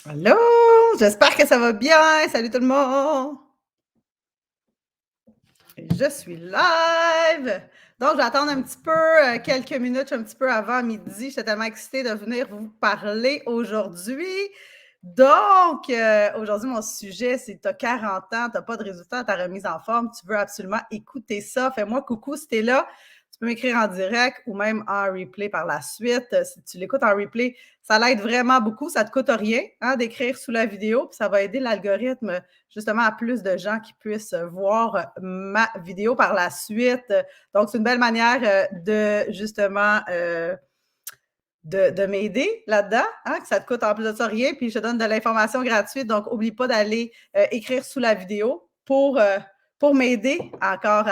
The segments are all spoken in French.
Allô, j'espère que ça va bien. Salut tout le monde. Je suis live. Donc, je vais attendre un petit peu, quelques minutes, un petit peu avant midi. J'étais tellement excitée de venir vous parler aujourd'hui. Donc, aujourd'hui, mon sujet, c'est tu as 40 ans, tu n'as pas de résultat à ta remise en forme, tu veux absolument écouter ça. Fais-moi coucou si tu es là. Tu peux m'écrire en direct ou même en replay par la suite. Si tu l'écoutes en replay, ça l'aide vraiment beaucoup. Ça ne te coûte rien hein, d'écrire sous la vidéo, puis ça va aider l'algorithme justement à plus de gens qui puissent voir ma vidéo par la suite. Donc, c'est une belle manière de justement de m'aider là-dedans, hein, que ça te coûte en plus de ça rien, puis je te donne de l'information gratuite, donc n'oublie pas d'aller écrire sous la vidéo pour m'aider encore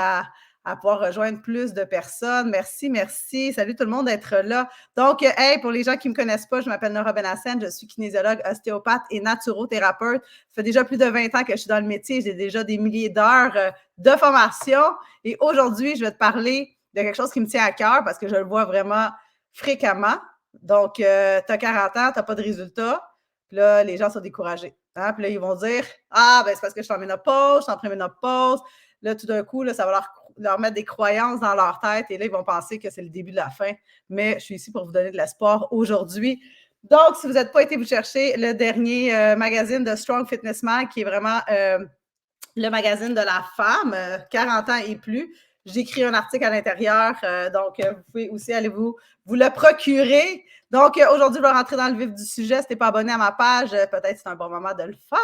à pouvoir rejoindre plus de personnes. Merci, merci. Salut tout le monde d'être là. Donc, hey, pour les gens qui ne me connaissent pas, je m'appelle Nora Benassène, je suis kinésiologue, ostéopathe et naturothérapeute. Ça fait déjà plus de 20 ans que je suis dans le métier, j'ai déjà des milliers d'heures de formation et aujourd'hui, je vais te parler de quelque chose qui me tient à cœur parce que je le vois vraiment fréquemment. Donc, tu as 40 ans, tu n'as pas de résultat. Puis là, les gens sont découragés. Hein? Puis là, ils vont dire ah, ben c'est parce que je suis en ménopause, je suis en préménopause. Là, tout d'un coup, là, ça va leur mettre des croyances dans leur tête et là, ils vont penser que c'est le début de la fin. Mais je suis ici pour vous donner de l'espoir aujourd'hui. Donc, si vous n'êtes pas été vous chercher le dernier magazine de Strong Fitness Mag, qui est vraiment le magazine de la femme, 40 ans et plus, j'écris un article à l'intérieur, donc vous pouvez aussi aller vous le procurer. Donc aujourd'hui, je vais rentrer dans le vif du sujet. Si tu n'es pas abonné à ma page, peut-être c'est un bon moment de le faire.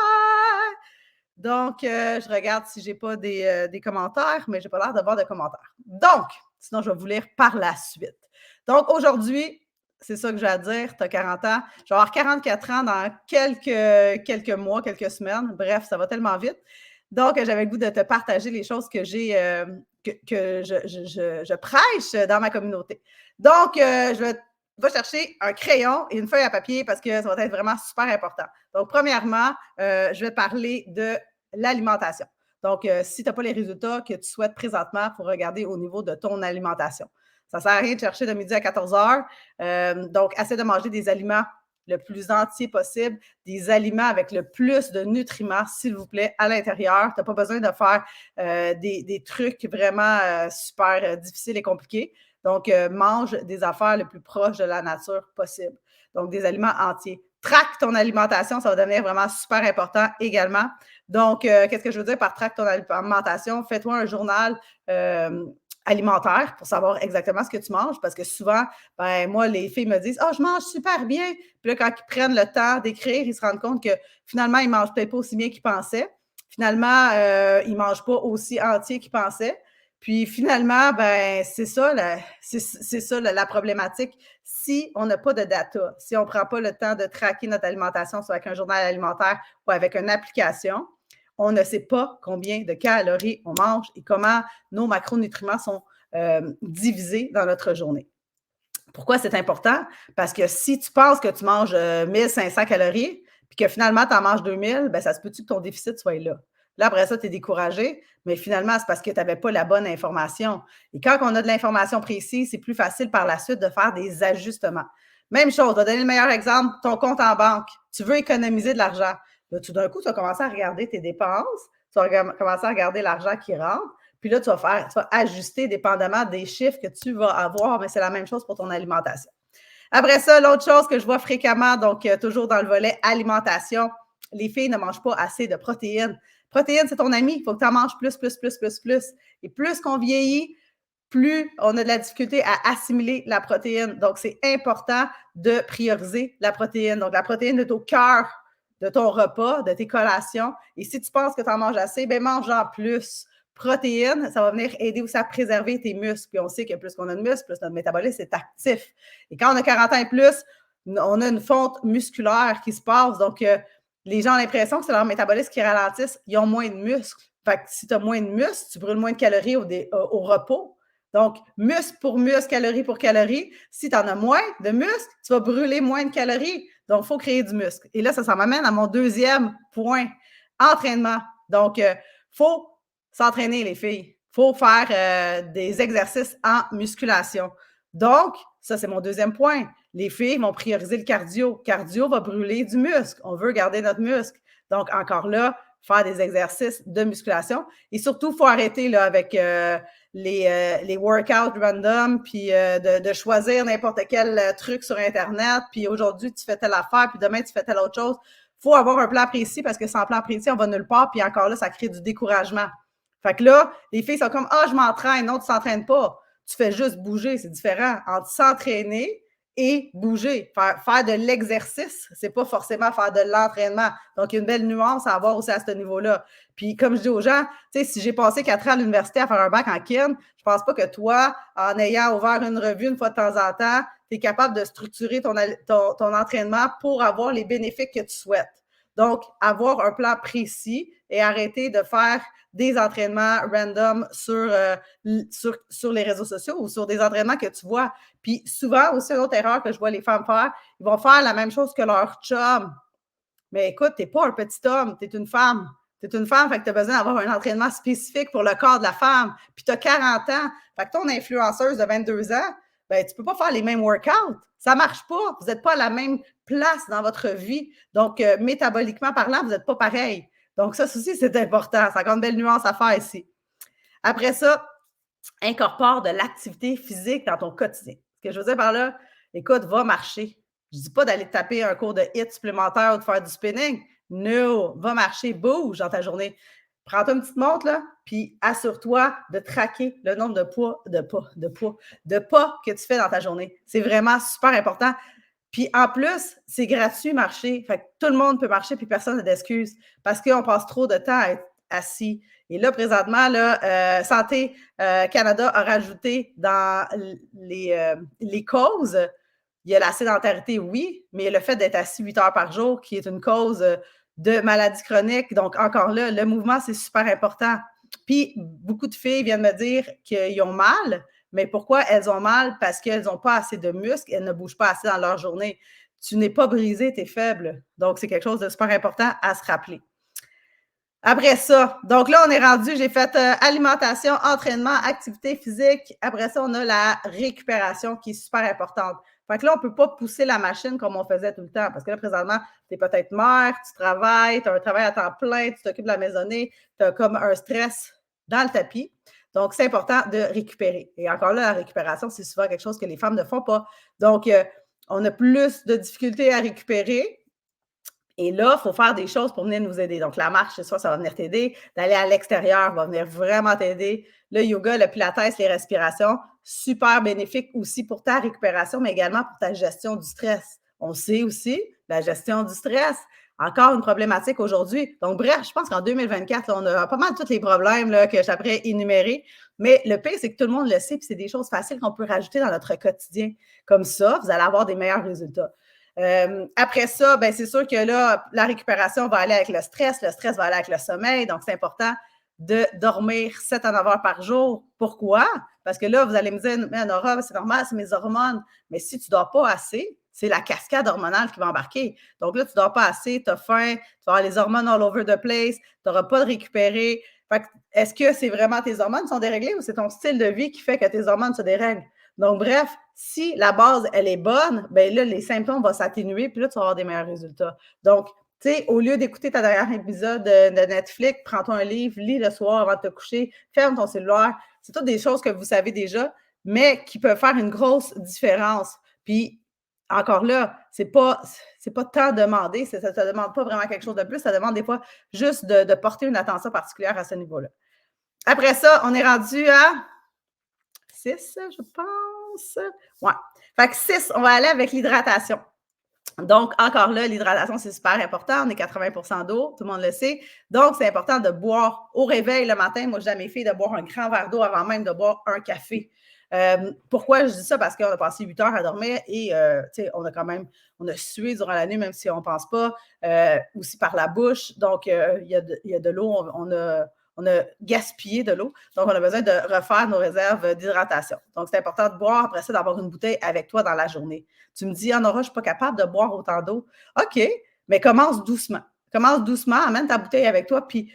Donc, je regarde si j'ai pas des commentaires, mais j'ai pas l'air d'avoir de commentaires. Donc, sinon, je vais vous lire par la suite. Donc, aujourd'hui, c'est ça que j'ai à dire. Tu as 40 ans. Je vais avoir 44 ans dans quelques mois, quelques semaines. Bref, ça va tellement vite. Donc, j'avais le goût de te partager les choses que j'ai, que je prêche dans ma communauté. Donc, je vais chercher un crayon et une feuille à papier parce que ça va être vraiment super important. Donc, premièrement, je vais parler de l'alimentation. Donc, si tu n'as pas les résultats que tu souhaites présentement, il faut regarder au niveau de ton alimentation. Ça ne sert à rien de chercher de midi à 14 heures. Donc, essaie de manger des aliments le plus entier possible, des aliments avec le plus de nutriments, s'il vous plaît, à l'intérieur. Tu n'as pas besoin de faire des trucs vraiment super difficiles et compliqués. Donc, mange des affaires le plus proches de la nature possible. Donc, des aliments entiers. Traque ton alimentation, ça va devenir vraiment super important également. Donc, qu'est-ce que je veux dire par traque ton alimentation? Fais-toi un journal alimentaire pour savoir exactement ce que tu manges parce que souvent, ben, moi, les filles me disent « Ah, oh, je mange super bien! » Puis là, quand ils prennent le temps d'écrire, ils se rendent compte que finalement, ils ne mangent peut-être pas aussi bien qu'ils pensaient. Finalement, ils ne mangent pas aussi entier qu'ils pensaient. Puis finalement, ben, c'est ça, la problématique. Si on n'a pas de data, si on ne prend pas le temps de traquer notre alimentation, soit avec un journal alimentaire ou avec une application, on ne sait pas combien de calories on mange et comment nos macronutriments sont divisés dans notre journée. Pourquoi c'est important? Parce que si tu penses que tu manges 1500 calories, puis que finalement, tu en manges 2000, ben ça se peut-tu que ton déficit soit là? Là, après ça, tu es découragé, mais finalement, c'est parce que tu n'avais pas la bonne information. Et quand on a de l'information précise, c'est plus facile par la suite de faire des ajustements. Même chose, je vais donner le meilleur exemple, ton compte en banque. Tu veux économiser de l'argent. Là, tout d'un coup, tu vas commencer à regarder tes dépenses, tu vas commencer à regarder l'argent qui rentre, puis là, tu vas ajuster dépendamment des chiffres que tu vas avoir, mais c'est la même chose pour ton alimentation. Après ça, l'autre chose que je vois fréquemment, donc toujours dans le volet alimentation, les filles ne mangent pas assez de protéines. Protéines, c'est ton ami, il faut que tu en manges plus, plus, plus, plus, plus. Et plus qu'on vieillit, plus on a de la difficulté à assimiler la protéine. Donc, c'est important de prioriser la protéine. Donc, la protéine est au cœur de ton repas, de tes collations. Et si tu penses que tu en manges assez, bien, mange-en plus. Protéines, ça va venir aider aussi à préserver tes muscles. Puis on sait que plus qu'on a de muscles, plus notre métabolisme est actif. Et quand on a 40 ans et plus, on a une fonte musculaire qui se passe. Donc, les gens ont l'impression que c'est leur métabolisme qui ralentisse. Ils ont moins de muscles. Fait que si tu as moins de muscles, tu brûles moins de calories au repos. Donc, muscle pour muscle, calorie pour calorie. Si tu en as moins de muscles, tu vas brûler moins de calories. Donc, il faut créer du muscle. Et là, ça m'amène à mon deuxième point, entraînement. Donc, il faut s'entraîner, les filles. Il faut faire des exercices en musculation. Donc, ça, c'est mon deuxième point. Les filles vont prioriser le cardio. Cardio va brûler du muscle. On veut garder notre muscle. Donc, encore là, faire des exercices de musculation. Et surtout, il faut arrêter là, avec les workouts random, puis de choisir n'importe quel truc sur Internet, puis aujourd'hui, tu fais telle affaire, puis demain, tu fais telle autre chose. Il faut avoir un plan précis parce que sans plan précis, on va nulle part, puis encore là, ça crée du découragement. Fait que là, les filles sont comme « Ah, je m'entraîne. » Non, tu ne t'entraînes pas. Tu fais juste bouger, c'est différent. Entre s'entraîner et bouger, faire de l'exercice, c'est pas forcément faire de l'entraînement. Donc, il y a une belle nuance à avoir aussi à ce niveau-là. Puis, comme je dis aux gens, tu sais, si j'ai passé 4 ans à l'université à faire un bac en kin, je pense pas que toi, en ayant ouvert une revue une fois de temps en temps, tu es capable de structurer ton entraînement pour avoir les bénéfices que tu souhaites. Donc, avoir un plan précis et arrêter de faire des entraînements random sur les réseaux sociaux ou sur des entraînements que tu vois. Puis souvent, aussi, une autre erreur que je vois les femmes faire, ils vont faire la même chose que leur chum. Mais écoute, tu n'es pas un petit homme, tu es une femme. Tu es une femme, fait que tu as besoin d'avoir un entraînement spécifique pour le corps de la femme. Puis tu as 40 ans, fait que ton influenceuse de 22 ans, ben, tu ne peux pas faire les mêmes workouts. Ça ne marche pas. Vous n'êtes pas à la même place dans votre vie. Donc, métaboliquement parlant, vous n'êtes pas pareil. Donc, ça aussi, c'est important. Ça a encore une belle nuance à faire ici. Après ça, incorpore de l'activité physique dans ton quotidien. Ce que je veux dire par là, écoute, va marcher. Je ne dis pas d'aller taper un cours de HIIT supplémentaire ou de faire du spinning. No, va marcher, bouge dans ta journée. Prends-toi une petite montre, là, puis assure-toi de traquer le nombre de pas que tu fais dans ta journée. C'est vraiment super important. Puis en plus, c'est gratuit marcher. Fait que tout le monde peut marcher, puis personne n'a d'excuses parce qu'on passe trop de temps à être assis. Et là, présentement, là, Santé Canada a rajouté dans les causes, il y a la sédentarité, oui, mais le fait d'être assis 8 heures par jour, qui est une cause de maladie chronique. Donc, encore là, le mouvement, c'est super important. Puis, beaucoup de filles viennent me dire qu'ils ont mal, mais pourquoi elles ont mal? Parce qu'elles n'ont pas assez de muscles, elles ne bougent pas assez dans leur journée. Tu n'es pas brisé, tu es faible. Donc, c'est quelque chose de super important à se rappeler. Après ça, donc là, on est rendu, j'ai fait alimentation, entraînement, activité physique. Après ça, on a la récupération qui est super importante. Fait que là, on ne peut pas pousser la machine comme on faisait tout le temps. Parce que là, présentement, tu es peut-être mère, tu travailles, tu as un travail à temps plein, tu t'occupes de la maisonnée, tu as comme un stress dans le tapis. Donc, c'est important de récupérer. Et encore là, la récupération, c'est souvent quelque chose que les femmes ne font pas. Donc, on a plus de difficultés à récupérer. Et là, il faut faire des choses pour venir nous aider. Donc, la marche, c'est ça va venir t'aider. D'aller à l'extérieur va venir vraiment t'aider. Le yoga, le pilates, les respirations, super bénéfique aussi pour ta récupération, mais également pour ta gestion du stress. On sait aussi, la gestion du stress, encore une problématique aujourd'hui. Donc, bref, je pense qu'en 2024, là, on a pas mal tous les problèmes là, que j'apprends énumérer. Mais le pire, c'est que tout le monde le sait, puis c'est des choses faciles qu'on peut rajouter dans notre quotidien. Comme ça, vous allez avoir des meilleurs résultats. Après ça, ben, c'est sûr que là, la récupération va aller avec le stress va aller avec le sommeil. Donc, c'est important de dormir 7 à 9 heures par jour. Pourquoi? Parce que là, vous allez me dire, mais Nora, c'est normal, c'est mes hormones. Mais si tu ne dors pas assez, c'est la cascade hormonale qui va embarquer. Donc là, tu ne dors pas assez, tu as faim, tu vas avoir les hormones all over the place, tu n'auras pas de récupérer. Fait que, est-ce que c'est vraiment tes hormones qui sont déréglées ou c'est ton style de vie qui fait que tes hormones se dérèglent? Donc, bref, si la base, elle est bonne, bien là, les symptômes vont s'atténuer, puis là, tu vas avoir des meilleurs résultats. Donc, tu sais, au lieu d'écouter ta dernière épisode de Netflix, prends-toi un livre, lis le soir avant de te coucher, ferme ton cellulaire. C'est toutes des choses que vous savez déjà, mais qui peuvent faire une grosse différence. Puis, encore là, c'est pas tant demandé, ça ne te demande pas vraiment quelque chose de plus, ça demande des fois juste de porter une attention particulière à ce niveau-là. Après ça, on est rendu à 6, je pense. Ouais. Fait que 6, on va aller avec l'hydratation. Donc, encore là, l'hydratation, c'est super important. On est 80 d'eau, tout le monde le sait. Donc, c'est important de boire au réveil le matin. Moi, je dis à mes filles de boire un grand verre d'eau avant même de boire un café. Pourquoi je dis ça? Parce qu'on a passé 8 heures à dormir et on a sué durant la nuit, même si on ne pense pas, aussi par la bouche. Donc, il y a de l'eau, on a gaspillé de l'eau. Donc, on a besoin de refaire nos réserves d'hydratation. Donc, c'est important de boire, après ça, d'avoir une bouteille avec toi dans la journée. Tu me dis, Nora, je ne suis pas capable de boire autant d'eau. OK, mais commence doucement. Commence doucement, amène ta bouteille avec toi, puis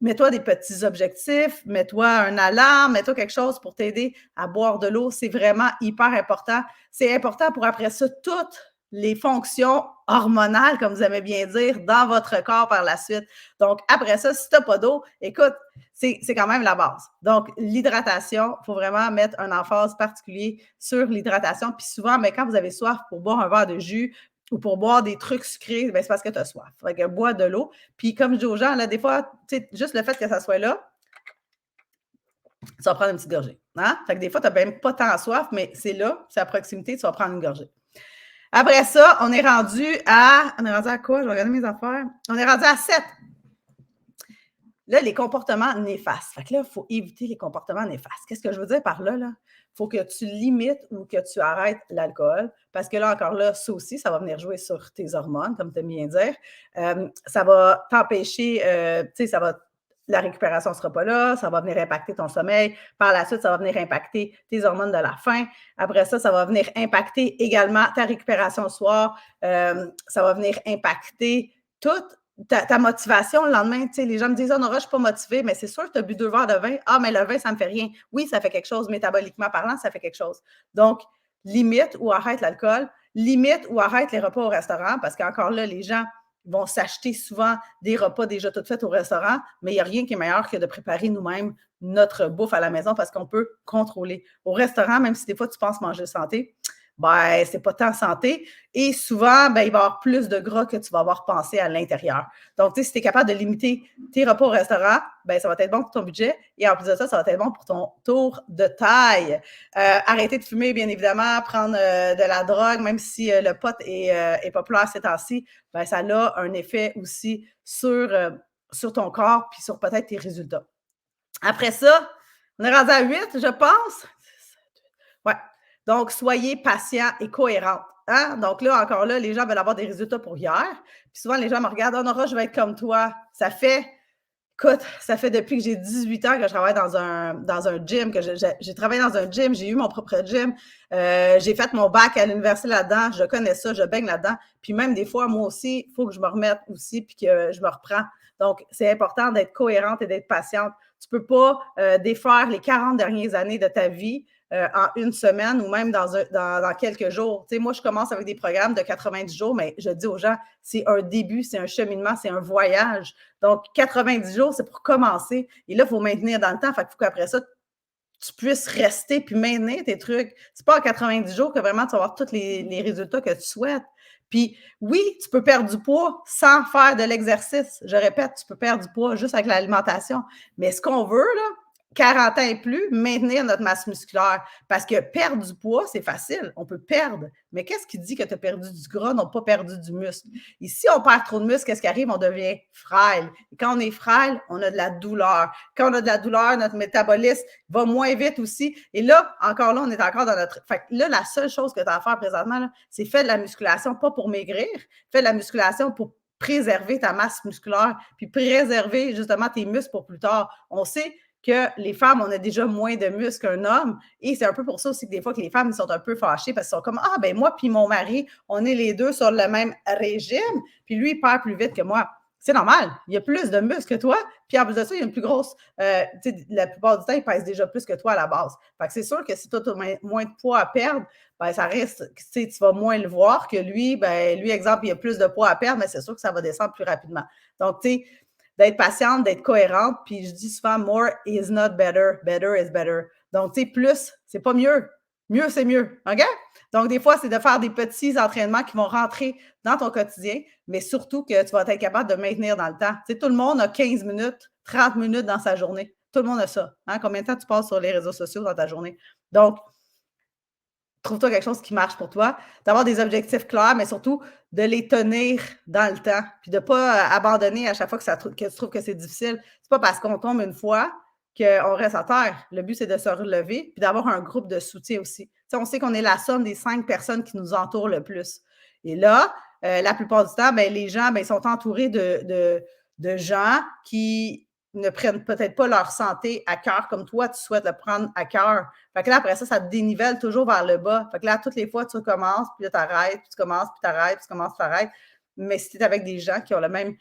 Mets-toi des petits objectifs, mets-toi un alarme, mets-toi quelque chose pour t'aider à boire de l'eau. C'est vraiment hyper important. C'est important pour après ça, toutes les fonctions hormonales, comme vous aimez bien dire, dans votre corps par la suite. Donc, après ça, si tu n'as pas d'eau, écoute, c'est quand même la base. Donc, l'hydratation, il faut vraiment mettre un emphase particulier sur l'hydratation. Puis souvent, mais quand vous avez soif pour boire un verre de jus ou pour boire des trucs sucrés, ben, c'est parce que tu as soif. Fait que bois de l'eau. Puis comme je dis aux gens, là, des fois, juste le fait que ça soit là, tu vas prendre une petite gorgée. Hein? Fait que des fois, tu n'as même pas tant soif, mais c'est là, c'est à proximité, tu vas prendre une gorgée. Après ça, on est rendu à. On est rendu à quoi? Je vais regarder mes affaires. On est rendu à 7. Là, les comportements néfastes. Fait que là, il faut éviter les comportements néfastes. Qu'est-ce que je veux dire par là? Il faut que tu limites ou que tu arrêtes l'alcool. Parce que là, encore là, ça aussi, ça va venir jouer sur tes hormones, comme tu aimes bien dire. Ça va t'empêcher, tu sais, ça va. La récupération ne sera pas là, ça va venir impacter ton sommeil. Par la suite, ça va venir impacter tes hormones de la faim. Après ça, ça va venir impacter également ta récupération le soir. Ça va venir impacter toute ta motivation le lendemain. Tu sais, les gens me disent, oh, Nora, je ne suis pas motivée, mais c'est sûr que tu as bu 2 verres de vin. Ah, mais le vin, ça ne me fait rien. Oui, ça fait quelque chose. Métaboliquement parlant, ça fait quelque chose. Donc, limite ou arrête l'alcool, limite ou arrête les repas au restaurant, parce qu'encore là, les gens vont s'acheter souvent des repas déjà tout faits au restaurant, mais il n'y a rien qui est meilleur que de préparer nous-mêmes notre bouffe à la maison parce qu'on peut contrôler. Au restaurant, même si des fois tu penses manger santé, ben, c'est pas tant santé. Et souvent, ben, il va y avoir plus de gras que tu vas avoir pensé à l'intérieur. Donc, tu sais, si tu es capable de limiter tes repas au restaurant, ben, ça va être bon pour ton budget. Et en plus de ça, ça va être bon pour ton tour de taille. Arrêter de fumer, bien évidemment, prendre de la drogue, même si le pot est populaire ces temps-ci, ben, ça a un effet aussi sur ton corps puis sur peut-être tes résultats. Après ça, on est rendu à 8, je pense. Ouais. Donc, soyez patient et cohérente. Hein? Donc là, encore là, les gens veulent avoir des résultats pour hier. Puis souvent, les gens me regardent, oh Nora, je vais être comme toi. Écoute, ça fait depuis que j'ai 18 ans que je travaille dans un gym, que j'ai travaillé dans un gym, j'ai eu mon propre gym, j'ai fait mon bac à l'université là-dedans, je connais ça, je baigne là-dedans. Puis même des fois, moi aussi, il faut que je me remette aussi puis que je me reprends. Donc, c'est important d'être cohérente et d'être patiente. Tu ne peux pas défaire les 40 dernières années de ta vie en une semaine ou même dans quelques jours. Tu sais, moi, je commence avec des programmes de 90 jours, mais je dis aux gens, c'est un début, c'est un cheminement, c'est un voyage. Donc, 90 jours, c'est pour commencer. Et là, il faut maintenir dans le temps. Fait qu'il faut qu'après ça, tu puisses rester puis maintenir tes trucs. C'est pas en 90 jours que vraiment tu vas avoir tous les résultats que tu souhaites. Puis oui, tu peux perdre du poids sans faire de l'exercice. Je répète, tu peux perdre du poids juste avec l'alimentation. Mais ce qu'on veut, là, 40 ans et plus, maintenir notre masse musculaire. Parce que perdre du poids, c'est facile. On peut perdre. Mais qu'est-ce qui dit que tu as perdu du gras, non pas perdu du muscle? Et si on perd trop de muscle, qu'est-ce qui arrive? On devient frêle. Et quand on est frêle, on a de la douleur. Quand on a de la douleur, notre métabolisme va moins vite aussi. Et là, encore là, on est encore dans notre. Fait que là, la seule chose que tu as à faire présentement, là, c'est faire de la musculation, pas pour maigrir, fais de la musculation pour préserver ta masse musculaire, puis préserver justement tes muscles pour plus tard. On sait que les femmes, on a déjà moins de muscles qu'un homme. Et c'est un peu pour ça aussi que des fois que les femmes sont un peu fâchées parce qu'elles sont comme, ah, ben moi puis mon mari, on est les deux sur le même régime, puis lui, il perd plus vite que moi. C'est normal. Il y a plus de muscles que toi. Puis en plus de ça, il y a une plus grosse. La plupart du temps, il pèse déjà plus que toi à la base. Fait que c'est sûr que si toi, tu as moins de poids à perdre, ben, ça reste. Tu vas moins le voir que lui. Ben, lui, exemple, il a plus de poids à perdre, mais c'est sûr que ça va descendre plus rapidement. Donc, tu sais, d'être patiente, d'être cohérente. Puis je dis souvent, more is not better, better is better. Donc, tu sais, plus, c'est pas mieux. Mieux, c'est mieux. OK? Donc, des fois, c'est de faire des petits entraînements qui vont rentrer dans ton quotidien, mais surtout que tu vas être capable de maintenir dans le temps. Tu sais, tout le monde a 15 minutes, 30 minutes dans sa journée. Tout le monde a ça. Hein? Combien de temps tu passes sur les réseaux sociaux dans ta journée? Donc, trouve-toi quelque chose qui marche pour toi, d'avoir des objectifs clairs, mais surtout de les tenir dans le temps, puis de ne pas abandonner à chaque fois que tu trouves que c'est difficile. C'est pas parce qu'on tombe une fois qu'on reste à terre. Le but, c'est de se relever, puis d'avoir un groupe de soutien aussi. Tu sais, on sait qu'on est la somme des 5 personnes qui nous entourent le plus. Et là, la plupart du temps, ben, les gens ben, sont entourés de gens qui ne prennent peut-être pas leur santé à cœur comme toi, tu souhaites le prendre à cœur. Fait que là, après ça, ça te dénivelle toujours vers le bas. Fait que là, toutes les fois, tu recommences, puis là, tu arrêtes, puis tu commences, puis tu arrêtes, puis tu commences, puis tu arrêtes. Mais si tu es avec des gens qui ont le même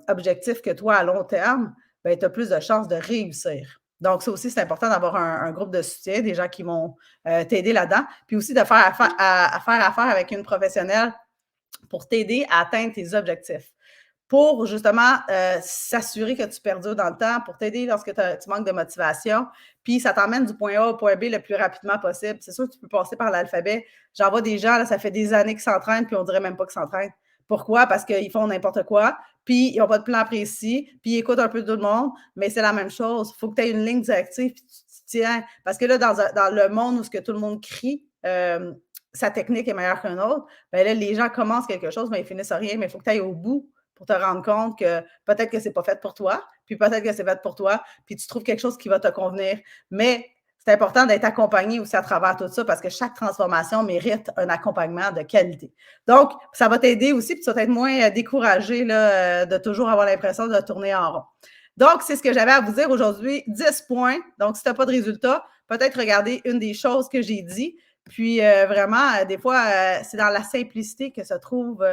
objectif que toi à long terme, ben, tu as plus de chances de réussir. Donc, ça aussi, c'est important d'avoir un groupe de soutien, des gens qui vont t'aider là-dedans, puis aussi de faire affaire avec une professionnelle pour t'aider à atteindre tes objectifs pour justement s'assurer que tu perdures dans le temps, pour t'aider lorsque tu manques de motivation. Puis ça t'emmène du point A au point B le plus rapidement possible. C'est sûr que tu peux passer par l'alphabet. J'en vois des gens, là, ça fait des années qu'ils s'entraînent, puis on dirait même pas qu'ils s'entraînent. Pourquoi? Parce qu'ils font n'importe quoi, puis ils n'ont pas de plan précis, puis ils écoutent un peu tout le monde, mais c'est la même chose. Il faut que tu aies une ligne directive, puis tu tiens. Parce que là, dans le monde où ce que tout le monde crie, sa technique est meilleure qu'un autre, ben là, les gens commencent quelque chose, mais ils finissent à rien, mais il faut que tu ailles au bout pour te rendre compte que peut-être que c'est pas fait pour toi, puis peut-être que c'est fait pour toi, puis tu trouves quelque chose qui va te convenir. Mais c'est important d'être accompagné aussi à travers tout ça parce que chaque transformation mérite un accompagnement de qualité. Donc, ça va t'aider aussi, puis tu vas être moins découragé là, de toujours avoir l'impression de tourner en rond. Donc, c'est ce que j'avais à vous dire aujourd'hui. 10 points. Donc, si tu n'as pas de résultat, peut-être regarder une des choses que j'ai dit. Puis, vraiment, des fois, c'est dans la simplicité que se trouve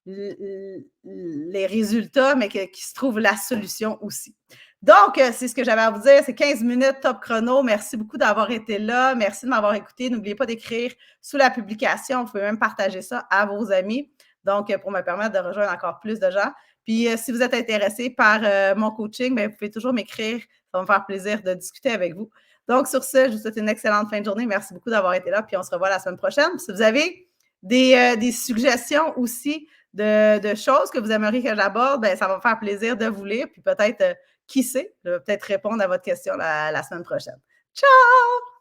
les résultats, mais qui se trouve la solution aussi. Donc, c'est ce que j'avais à vous dire. C'est 15 minutes top chrono. Merci beaucoup d'avoir été là. Merci de m'avoir écouté. N'oubliez pas d'écrire sous la publication. Vous pouvez même partager ça à vos amis. Donc, pour me permettre de rejoindre encore plus de gens. Puis, si vous êtes intéressé par mon coaching, bien, vous pouvez toujours m'écrire. Ça va me faire plaisir de discuter avec vous. Donc, sur ce, je vous souhaite une excellente fin de journée. Merci beaucoup d'avoir été là. Puis, on se revoit la semaine prochaine. Si vous avez des suggestions aussi de choses que vous aimeriez que j'aborde, ben, ça va me faire plaisir de vous lire. Puis peut-être, qui sait, je vais peut-être répondre à votre question la semaine prochaine. Ciao!